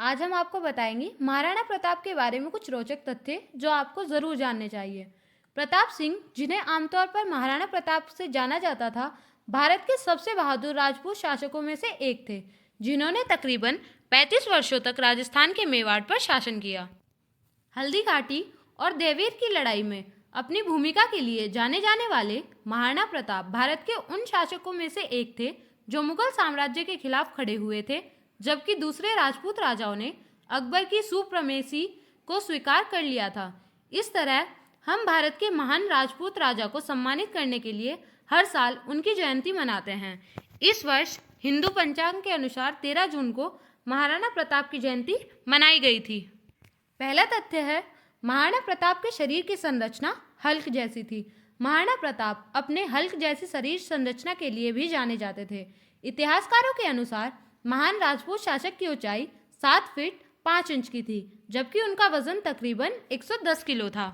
आज हम आपको बताएंगे महाराणा प्रताप के बारे में कुछ रोचक तथ्य जो आपको जरूर जानने चाहिए। प्रताप सिंह, जिन्हें आमतौर पर महाराणा प्रताप से जाना जाता था, भारत के सबसे बहादुर राजपूत शासकों में से एक थे, जिन्होंने तकरीबन 35 वर्षों तक राजस्थान के मेवाड़ पर शासन किया। हल्दी घाटी और देवगिर की लड़ाई में अपनी भूमिका के लिए जाने जाने वाले महाराणा प्रताप भारत के उन शासकों में से एक थे जो मुगल साम्राज्य के खिलाफ खड़े हुए थे, जबकि दूसरे राजपूत राजाओं ने अकबर की सुप्रमेसी को स्वीकार कर लिया था। इस तरह हम भारत के महान राजपूत राजा को सम्मानित करने के लिए हर साल उनकी जयंती मनाते हैं। इस वर्ष हिंदू पंचांग के अनुसार 13 जून को महाराणा प्रताप की जयंती मनाई गई थी। पहला तथ्य है, महाराणा प्रताप के शरीर की संरचना हल्क जैसी थी। महाराणा प्रताप अपने हल्क जैसी शरीर संरचना के लिए भी जाने जाते थे। इतिहासकारों के अनुसार महान राजपूत शासक की ऊंचाई 7 फीट 5 इंच की थी, जबकि उनका वजन तकरीबन 110 किलो था।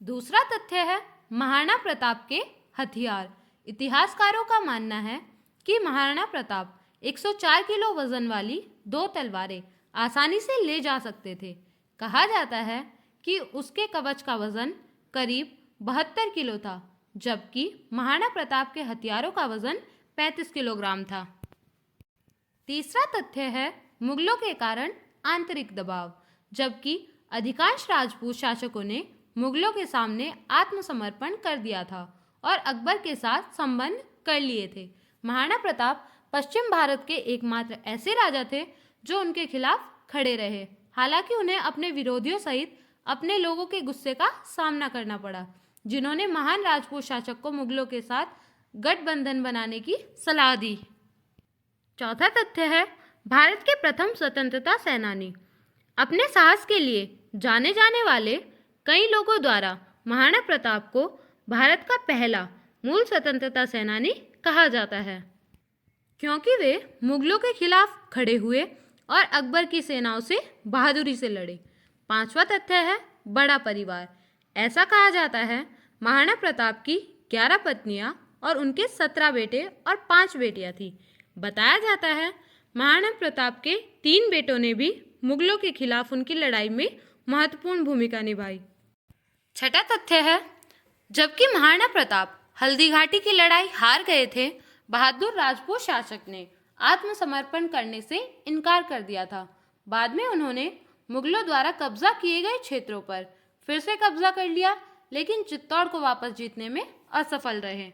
दूसरा तथ्य है महाराणा प्रताप के हथियार। इतिहासकारों का मानना है कि महाराणा प्रताप 104 किलो वजन वाली 2 तलवारें आसानी से ले जा सकते थे। कहा जाता है कि उसके कवच का वजन करीब 72 किलो था, जबकि महाराणा प्रताप के हथियारों का वजन 35 किलोग्राम था। तीसरा तथ्य है मुगलों के कारण आंतरिक दबाव। जबकि अधिकांश राजपूत शासकों ने मुगलों के सामने आत्मसमर्पण कर दिया था और अकबर के साथ संबंध कर लिए थे, महाराणा प्रताप पश्चिम भारत के एकमात्र ऐसे राजा थे जो उनके खिलाफ खड़े रहे। हालांकि उन्हें अपने विरोधियों सहित अपने लोगों के गुस्से का सामना करना पड़ा, जिन्होंने महान राजपूत शासक को मुगलों के साथ गठबंधन बनाने की सलाह दी। चौथा तथ्य है भारत के प्रथम स्वतंत्रता सेनानी। अपने साहस के लिए जाने जाने वाले कई लोगों द्वारा महाराणा प्रताप को भारत का पहला मूल स्वतंत्रता सेनानी कहा जाता है, क्योंकि वे मुगलों के खिलाफ खड़े हुए और अकबर की सेनाओं से बहादुरी से लड़े। पांचवा तथ्य है बड़ा परिवार। ऐसा कहा जाता है महाराणा प्रताप की 11 पत्नियां और उनके 17 बेटे और 5 बेटियां थीं। बताया जाता है महाराणा प्रताप के 3 बेटों ने भी मुगलों के खिलाफ उनकी लड़ाई में महत्वपूर्ण भूमिका निभाई। छठा तथ्य है, जबकि महाराणा प्रताप हल्दी घाटी की लड़ाई हार गए थे, बहादुर राजपूत शासक ने आत्मसमर्पण करने से इनकार कर दिया था। बाद में उन्होंने मुगलों द्वारा कब्जा किए गए क्षेत्रों पर फिर से कब्जा कर लिया, लेकिन चित्तौड़ को वापस जीतने में असफल रहे।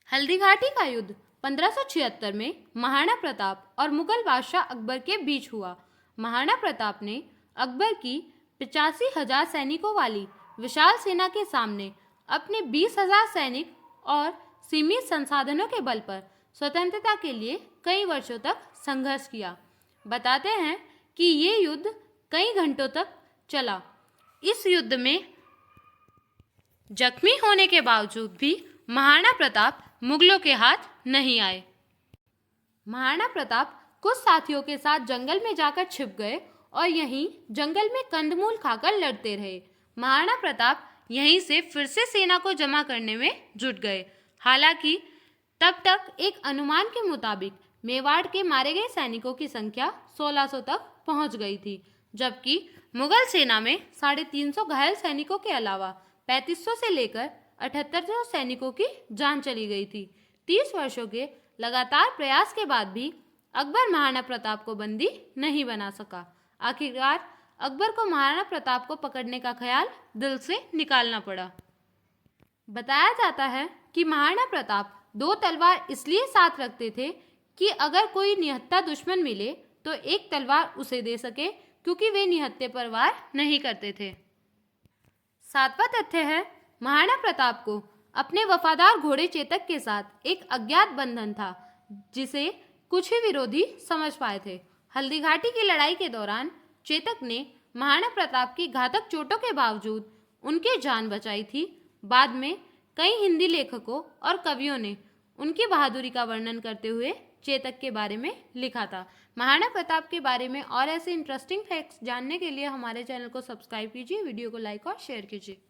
हल्दी घाटी का युद्ध 1576 में महाराणा प्रताप और मुगल बादशाह अकबर के बीच हुआ। महाराणा प्रताप ने अकबर की 85,000 सैनिकों वाली विशाल सेना के सामने अपने 20,000 सैनिक और सीमित संसाधनों के बल पर स्वतंत्रता के लिए कई वर्षों तक संघर्ष किया। बताते हैं कि ये युद्ध कई घंटों तक चला। इस युद्ध में जख्मी होने के बावजूद भी महाराणा प्रताप मुगलों के हाथ नहीं आए। महाराणा प्रताप कुछ साथियों के साथ जंगल में जाकर छिप गए और यहीं जंगल में कंदमूल खाकर लड़ते रहे। महाराणा प्रताप यहीं से फिर से सेना को जमा करने में जुट गए। हालांकि तब तक एक अनुमान के मुताबिक मेवाड़ के मारे गए सैनिकों की संख्या 1600 तक पहुंच गई थी, जबकि मुगल सेना में 350 घायल सैनिकों के अलावा 3500 से लेकर 7800 सैनिकों की जान चली गई थी। 30 वर्षों के लगातार प्रयास के बाद भी अकबर महाराणा प्रताप को बंदी नहीं बना सका। आखिरकार अकबर को महाराणा प्रताप को पकड़ने का ख्याल दिल से निकालना पड़ा। बताया जाता है कि महाराणा प्रताप 2 तलवार इसलिए साथ रखते थे कि अगर कोई निहत्था दुश्मन मिले तो एक तलवार उसे दे सके, क्योंकि वे निहत्थे पर वार नहीं करते थे। 7वां तथ्य है महाराणा प्रताप को अपने वफादार घोड़े चेतक के साथ एक अज्ञात बंधन था, जिसे कुछ ही विरोधी समझ पाए थे। हल्दी घाटी की लड़ाई के दौरान चेतक ने महाराणा प्रताप की घातक चोटों के बावजूद उनकी जान बचाई थी। बाद में कई हिंदी लेखकों और कवियों ने उनकी बहादुरी का वर्णन करते हुए चेतक के बारे में लिखा था। महाराणा प्रताप के बारे में और ऐसे इंटरेस्टिंग फैक्ट्स जानने के लिए हमारे चैनल को सब्सक्राइब कीजिए, वीडियो को लाइक और शेयर कीजिए।